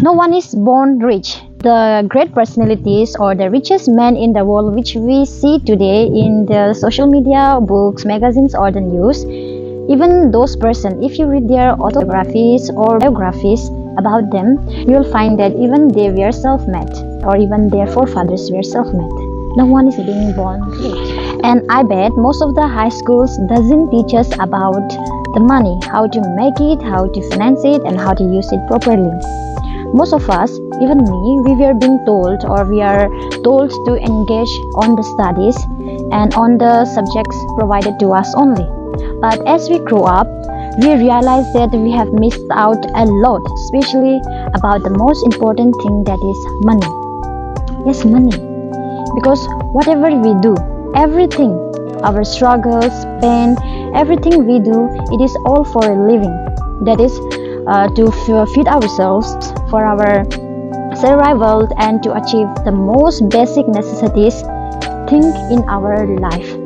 No one is born rich. The great personalities or the richest men in the world which we see today in the social media, books, magazines or the news, even those persons, if you read their autobiographies or biographies about them, you will find that even they were self-made, or even their forefathers were self-made. No one is being born rich. And I bet most of the high schools doesn't teach us about the money, how to make it, how to finance it, and how to use it properly. Most of us, even me, we were being told, or we are told to engage on the studies and on the subjects provided to us only. But as we grow up, we realize that we have missed out a lot, especially about the most important thing, that is money. Yes, money. Because whatever we do, everything, our struggles, pain, everything we do, it is all for a living. That is to feed ourselves, for our survival, and to achieve the most basic necessities thing in our life.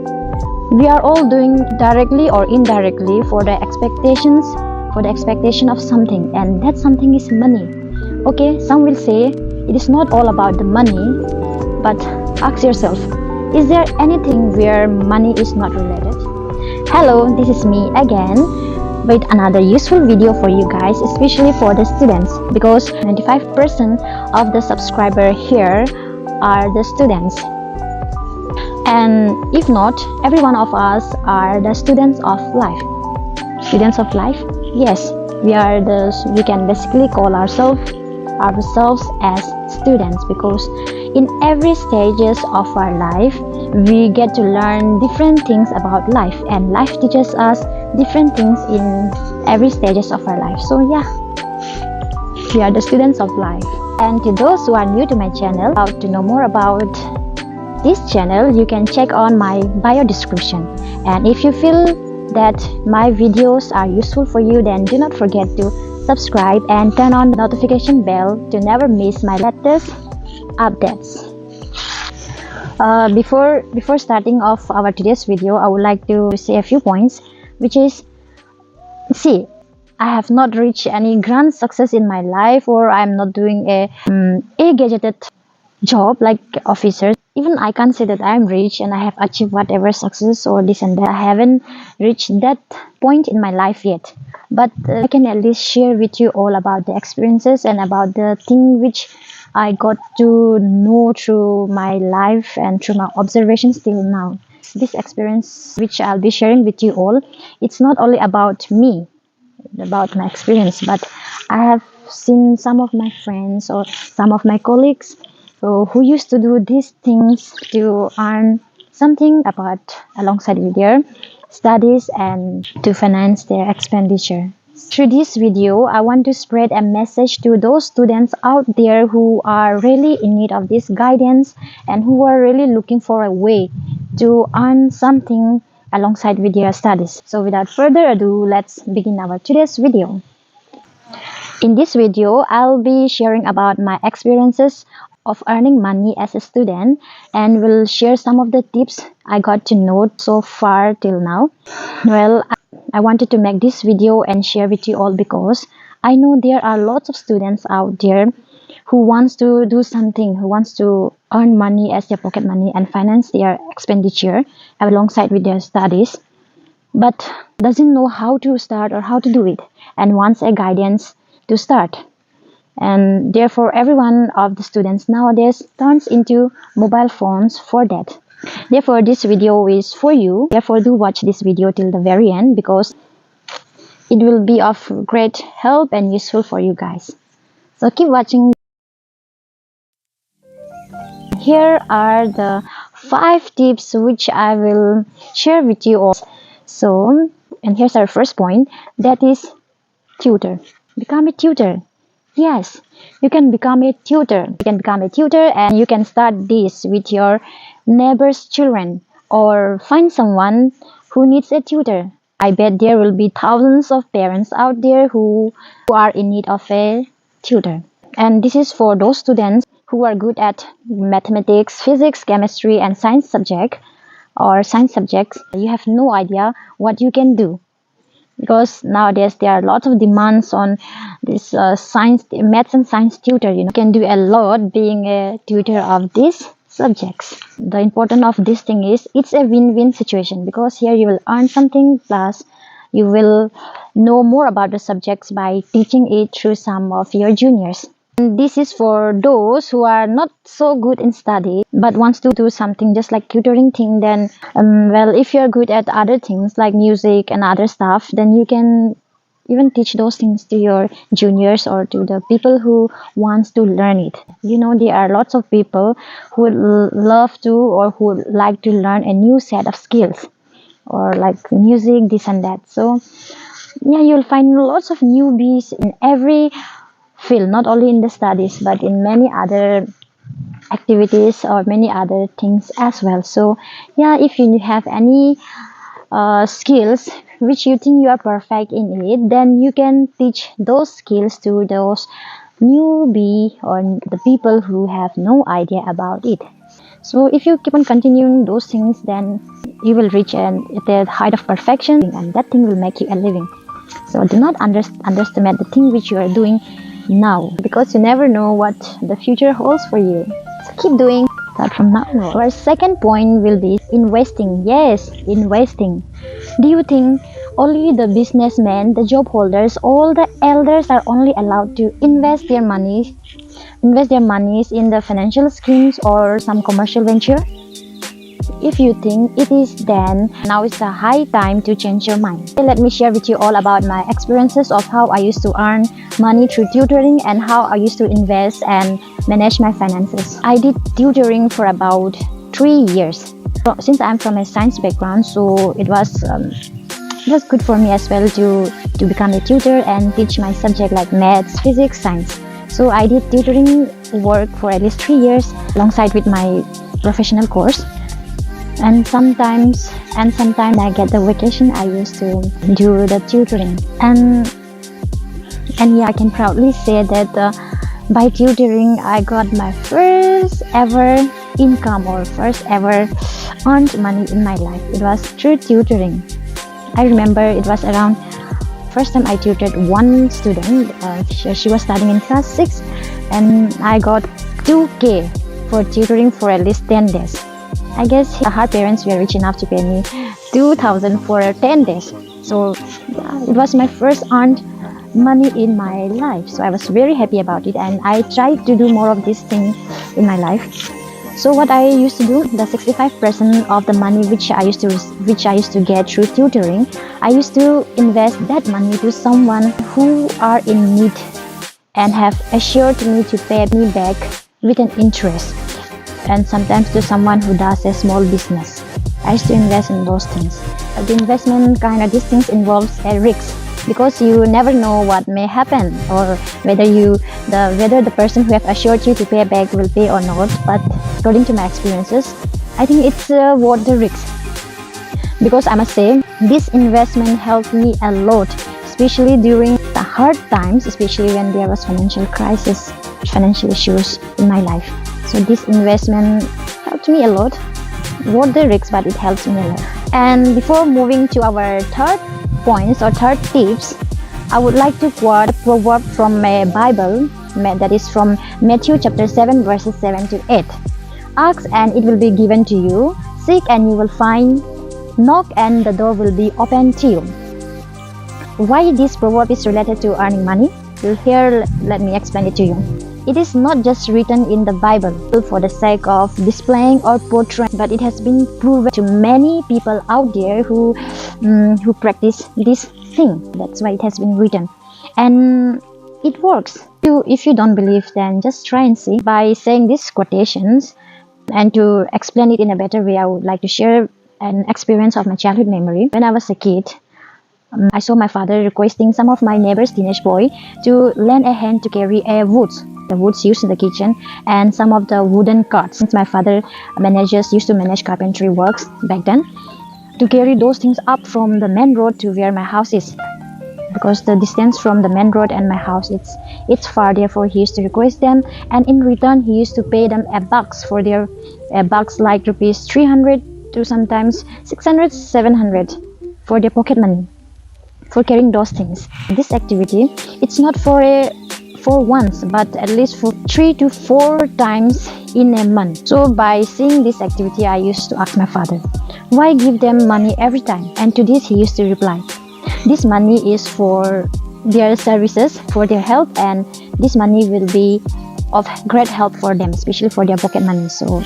We are all doing directly or indirectly for the expectation of something, and that something is money. Okay, some will say it is not all about the money, but ask yourself, is there anything where money is not related? Hello, this is me again with another useful video for you guys, especially for the students, because 95% of the subscribers here are the students. And if not, every one of us are the students of life. Students of life? Yes, we can basically call ourselves as students, because in every stages of our life we get to learn different things about life, and life teaches us different things in every stages of our life. So yeah, we are the students of life. And to those who are new to my channel, how to know more about this channel, you can check on my bio description. And if you feel that my videos are useful for you, then do not forget to subscribe and turn on the notification bell to never miss my latest updates. Before starting off our today's video, I would like to say a few points, which is, see, I have not reached any grand success in my life, or I'm not doing a gadgeted job like officers. Even I can't say that I'm rich and I have achieved whatever success or this and that. I haven't reached that point in my life yet, but I can at least share with you all about the experiences and about the thing which I got to know through my life and through my observations till now. This experience which I'll be sharing with you all, it's not only about me, about my experience, but I have seen some of my friends or some of my colleagues who used to do these things to earn something alongside with their studies and to finance their expenditure. Through this video, I want to spread a message to those students out there who are really in need of this guidance and who are really looking for a way to earn something alongside with their studies. So without further ado, let's begin our today's video. In this video, I'll be sharing about my experiences of earning money as a student, and will share some of the tips I got to know so far till now. Well, I wanted to make this video and share with you all because I know there are lots of students out there who wants to do something, who wants to earn money as their pocket money and finance their expenditure alongside with their studies, but doesn't know how to start or how to do it, and wants a guidance to start. And therefore, every one of the students nowadays turns into mobile phones for that. Therefore, this video is for you. Therefore, do watch this video till the very end, because it will be of great help and useful for you guys. So keep watching. Here are the 5 tips which I will share with you all. So, and here's our first point, that is tutor. Become a tutor. Yes, you can become a tutor. You can become a tutor, and you can start this with your neighbor's children, or find someone who needs a tutor. I bet there will be thousands of parents out there who are in need of a tutor. And this is for those students who are good at mathematics, physics, chemistry, and science subjects. You have no idea what you can do. because nowadays there are lots of demands on this science, maths and science tutor. You can do a lot being a tutor of these subjects. The importance of this thing is it's a win-win situation, because here you will earn something, plus you will know more about the subjects by teaching it through some of your juniors. And this is for those who are not so good in study but wants to do something just like tutoring thing. Then well, if you're good at other things like music and other stuff, then you can even teach those things to your juniors or to the people who wants to learn it. There are lots of people who would love to or who would like to learn a new set of skills, or like music, this and that. So yeah, you'll find lots of newbies in every field, not only in the studies but in many other activities or many other things as well. So yeah, if you have any skills which you think you are perfect in it, then you can teach those skills to those newbie or the people who have no idea about it. So if you keep on continuing those things, then you will reach the height of perfection, and that thing will make you a living. So do not underestimate the thing which you are doing now, because you never know what the future holds for you. So keep doing. Start from now on. Our second point will be investing. Yes, investing. Do you think only the businessmen, the job holders, all the elders are only allowed to invest their monies in the financial schemes or some commercial venture? If you think it is, then now is the high time to change your mind. Let me share with you all about my experiences of how I used to earn money through tutoring and how I used to invest and manage my finances. I did tutoring for about 3 years. Since I'm from a science background, so it was good for me as well to become a tutor and teach my subject like maths, physics, science. So I did tutoring work for at least 3 years alongside with my professional course. And sometimes I get the vacation, I used to do the tutoring. And yeah, I can proudly say that by tutoring I got my first ever income or first ever earned money in my life. It was through tutoring. I remember it was around first time I tutored one student. She was studying in class 6, and I got 2K for tutoring for at least 10 days. I guess her parents were rich enough to pay me 2,000 for 10 days. So yeah, it was my first earned money in my life. So I was very happy about it, and I tried to do more of this thing in my life. So what I used to do, the 65% of the money which I used to get through tutoring, I used to invest that money to someone who are in need and have assured me to pay me back with an interest. And sometimes to someone who does a small business. I used to invest in those things. The investment kind of these things involves a risk, because you never know what may happen, or whether the person who have assured you to pay back will pay or not. But according to my experiences, I think it's worth the risk, because I must say this investment helped me a lot, especially during the hard times, especially when there was financial crisis, financial issues in my life. So this investment helped me a lot. Worth the risk, but it helps me a lot. And before moving to our third points or third tips, I would like to quote a proverb from a Bible, that is from Matthew chapter 7 verses 7 to 8. Ask and it will be given to you. Seek and you will find. Knock and the door will be opened to you. Why this proverb is related to earning money? Well, here let me explain it to you. It is not just written in the Bible for the sake of displaying or portraying, but it has been proven to many people out there who practice this thing. That's why it has been written, and it works. If you don't believe, then just try and see. By saying these quotations, and to explain it in a better way, I would like to share an experience of my childhood memory. When I was a kid, I saw my father requesting some of my neighbor's teenage boy to lend a hand to carry the woods used in the kitchen, and some of the wooden carts. Since my father used to manage carpentry works back then, to carry those things up from the main road to where my house is, because the distance from the main road and my house, it's far. Therefore he used to request them, and in return he used to pay them a bucks for their bucks, like rupees 300 to sometimes 600, 700 for their pocket money for carrying those things. This activity, it's not for once, but at least for 3 to 4 times in a month. So by seeing this activity, I used to ask my father, why give them money every time? And to this he used to reply, this money is for their services, for their help, and this money will be of great help for them, especially for their pocket money. So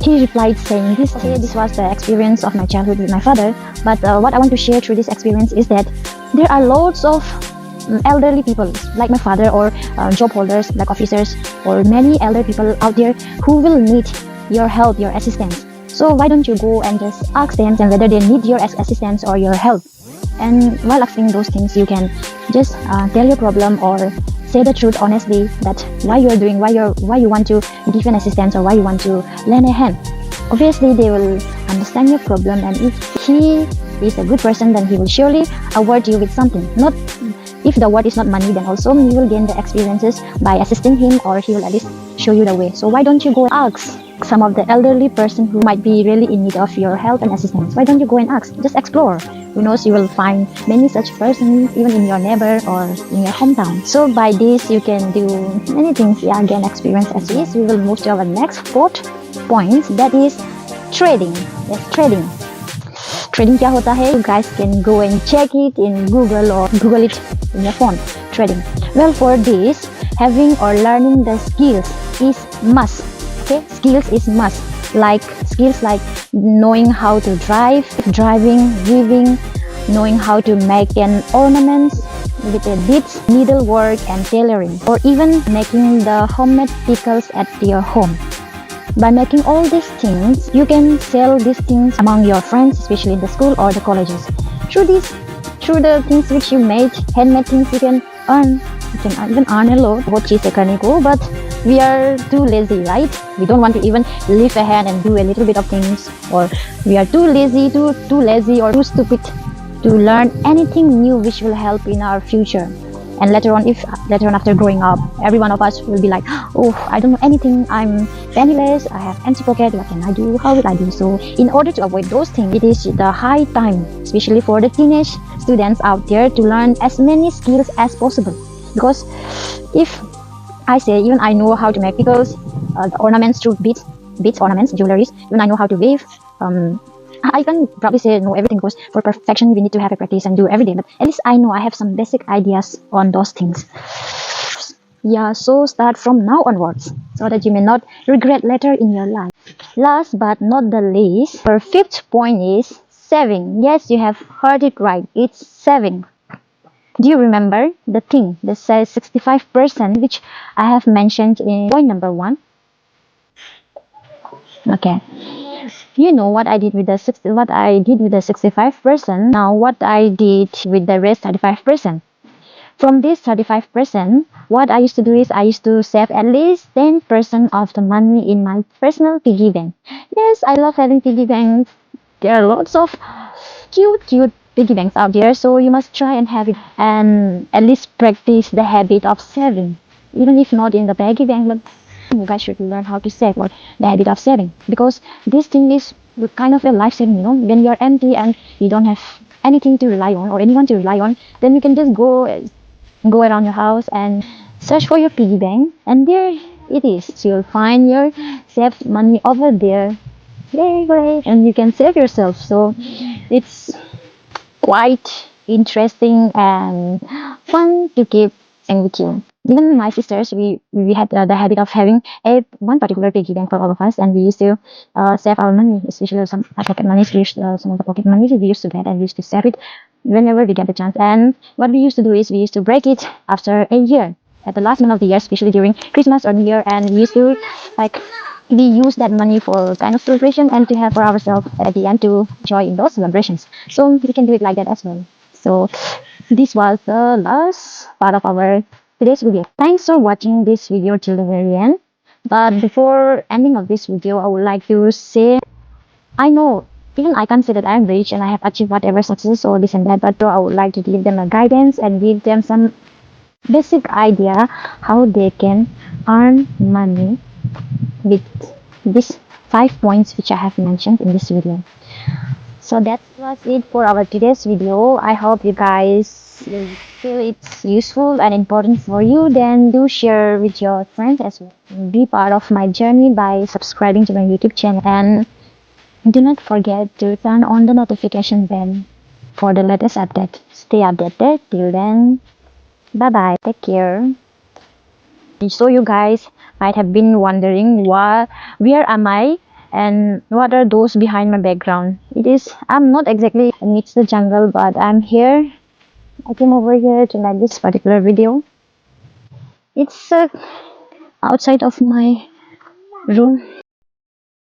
he replied saying this. Okay, this was the experience of my childhood with my father. But what I want to share through this experience is that there are lots of elderly people like my father, or job holders like officers, or many elder people out there who will need your help, your assistance. So why don't you go and just ask them whether they need your assistance or your help? And while asking those things, you can just tell your problem or say the truth honestly, that why you want to give an assistance, or why you want to lend a hand. Obviously they will understand your problem, and if he is a good person, then he will surely award you with something. Not if the award is not money, then also you will gain the experiences by assisting him, or he will at least show you the way. So why don't you go and ask some of the elderly person who might be really in need of your help and assistance? Why don't you go and ask? Just explore. Who knows, you will find many such persons even in your neighbor or in your hometown. So by this you can do many things, gain experience. As this, we will move to our next fourth point, that is trading. Yes, trading. Trading क्या होता है? You guys can go and check it in Google or Google it in your phone. Trading. Well, for this, having or learning the skills is must. Okay, skills is must. Like skills like knowing how to driving, weaving, knowing how to make an ornament with a beads, needlework and tailoring, or even making the homemade pickles at your home. By making all these things, you can sell these things among your friends, especially in the school or the colleges. Through the things which you made, handmade things, you can earn. You can even earn a lot. What cheese but we are too lazy, right? We don't want to even lift a hand and do a little bit of things, or we are too lazy or too stupid to learn anything new which will help in our future. And later on after growing up, every one of us will be like, oh, I don't know anything, I'm penniless, I have empty pocket, what can I do, how will I do? So in order to avoid those things, it is the high time, especially for the teenage students out there, to learn as many skills as possible. Because if I say, even I know how to make pickles, ornaments through beads, ornaments, jewelries, even I know how to weave, I can probably say no everything, because for perfection we need to have a practice and do every day, but at least I know I have some basic ideas on those things. Yeah, so start from now onwards, so that you may not regret later in your life. Last but not the least, our fifth point is saving. Yes, you have heard it right, it's saving. Do you remember the thing that says 65%, which I have mentioned in point number 1? Okay. You know what I did with the 65%. Now what I did with the rest 35%. From this 35%, what I used to do is I used to save at least 10% of the money in my personal piggy bank. Yes, I love having piggy banks. There are lots of cute piggy banks out there, so you must try and have it, and at least practice the habit of saving, even if not in the piggy bank, but you guys should learn how to save, or the habit of saving, because this thing is kind of a life saving. When you're empty and you don't have anything to rely on or anyone to rely on, then you can just go around your house and search for your piggy bank, and there it is. So you'll find your saved money over there. Yay, great. And you can save yourself. So it's quite interesting and fun to keep with you. Even my sisters, we had the habit of having one particular piggy bank for all of us, and we used to save our money, especially some pocket money. Some of the pocket money we used to get, and we used to save it whenever we get the chance. And what we used to do is we used to break it after a year, at the last month of the year, especially during Christmas or New Year, and we used to we use that money for kind of celebration and to have for ourselves at the end to enjoy in those celebrations. So we can do it like that as well. So this was the last part of our today's video. Thanks for watching this video till the very end. But before ending of this video, I would like to say, I know even I can't say that I'm rich and I have achieved whatever success or this and that, but I would like to give them a guidance and give them some basic idea how they can earn money with these 5 points which I have mentioned in this video. So that was it for our today's video. I hope you guys feel it's useful and important for you. Then do share with your friends as well. Be part of my journey by subscribing to my YouTube channel, and do not forget to turn on the notification bell for the latest update. Stay updated. Till then, bye bye. Take care. So you guys might have been wondering where am I and what are those behind my background. I'm not exactly amidst the jungle, but I'm here. I came over here to make this particular video. It's outside of my room.